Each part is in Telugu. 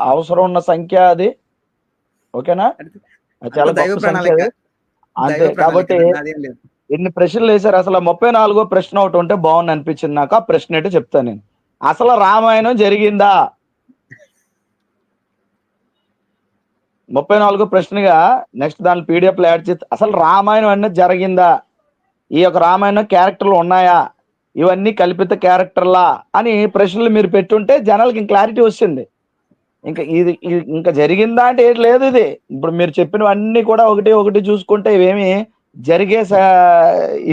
అవసరం ఉన్న సంఖ్య అది. ఓకేనా? అది చాలా దైవ గొప్ప సంఖ్య ప్రణాళిక. అది. దైవ అంతే. ప్రణాళిక కాబట్టి అదేం లేదు. ఇన్ని ప్రశ్నలేసారు. అసల 34 ప్రశ్న ఒకటుంటే బావుందనిపించింది నాకు. ఆ ప్రశ్నేంటో చెప్తాను నేను. అసలు రామాయణం జరిగిందా? 34 ప్రశ్నగా నెక్స్ట్ దాని పీడీఎఫ్‌లో యాడ్ చేస్తే అసలు రామాయణం అనేది జరిగిందా? ఈ యొక్క రామాయణం క్యారెక్టర్‌లు ఉన్నాయా? ఇవన్నీ కల్పిత క్యారెక్టర్‌లా? అని ప్రశ్నలు మీరు పెట్టుంటే జనాలకి క్లారిటీ వచ్చింది. ఇది ఇంకా జరిగిందా అంటే ఏటి లేదు ఇది. ఇప్పుడు మీరు చెప్పినవన్నీ కూడా ఒకటి, ఒకటి చూసుకుంటే ఇవేమి జరిగే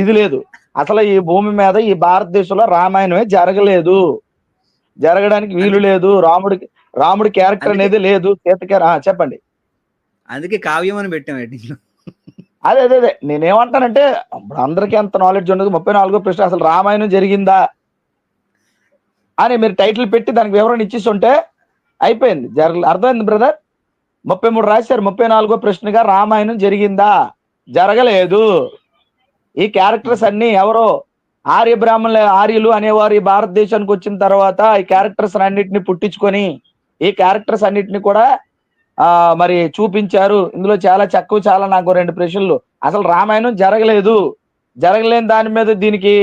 ఇది లేదు. అసలు ఈ భూమి మీద ఈ భారతదేశంలో రామాయణమే జరగలేదు. జరగడానికి వీలు లేదు. రాముడి క్యారెక్టర్ అందుకే అనేది లేదు. చెప్పండి. అందుకే కావ్యం అని పెట్టాం హెడ్డింగ్‌లో. అదే. నేనేమంటానంటే ఇప్పుడు అందరికీ అంత నాలెడ్జ్ ఉండదు. 34 ప్రశ్న అసలు రామాయణం జరిగిందా? అని మీరు టైటిల్ పెట్టి దానికి వివరణ ఇచ్చేసుంటే అయిపోయింది. అర్థమైంది బ్రదర్? 33 రాశారు. 34 ప్రశ్నగా రామాయణం జరిగిందా? జరగలేదు. ఈ క్యారెక్టర్స్ అన్నీ ఎవరో ఆర్యులు అనేవారు ఈ భారతదేశానికి వచ్చిన తర్వాత ఈ క్యారెక్టర్స్ అన్నిటిని పుట్టించుకొని ఈ క్యారెక్టర్స్ అన్నిటిని కూడా మరి చూపించారు. ఇందులో చాలా నాకు 2 ప్రశ్నలు. అసలు రామాయణం జరగలేదు. జరగలేని దాని మీద దీనికి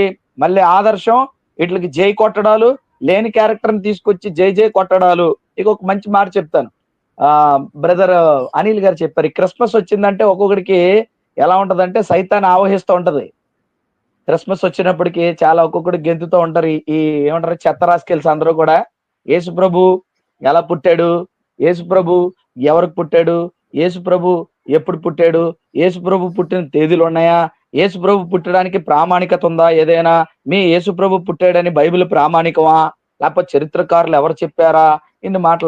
మళ్ళీ ఆదర్శం వీటికి జై కొట్టడాలు, లేని క్యారెక్టర్‌ని తీసుకొచ్చి జై కొట్టడాలు. ఇక ఒక మంచి మాట చెప్తాను. బ్రదర్ అనిల్ గారు చెప్పారు. ఈ క్రిస్మస్ వచ్చిందంటే ఒక్కొక్కడికి ఎలా ఉంటదంటే సైతాన్ని ఆవహిస్తూ ఉంటది. క్రిస్మస్ వచ్చినప్పటికి చాలా ఒక్కొక్కడు గెంతుతూ ఉంటారు. ఈ ఏమంటారు చెత్త రాస్కెల్స్ అందరూ కూడా యేసుప్రభు ఎలా పుట్టాడు? యేసుప్రభు ఎవరికి పుట్టాడు? యేసుప్రభు ఎప్పుడు పుట్టాడు? యేసుప్రభు పుట్టిన తేదీలున్నాయా? యేసుప్రభు పుట్టడానికి ప్రామాణికత ఉందా ఏదైనా? మీ యేసుప్రభు పుట్టాడని బైబిల్ ప్రామాణికమా? లేకపోతే చరిత్రకారులు ఎవరు చెప్పారా? ఇన్ని మాటలు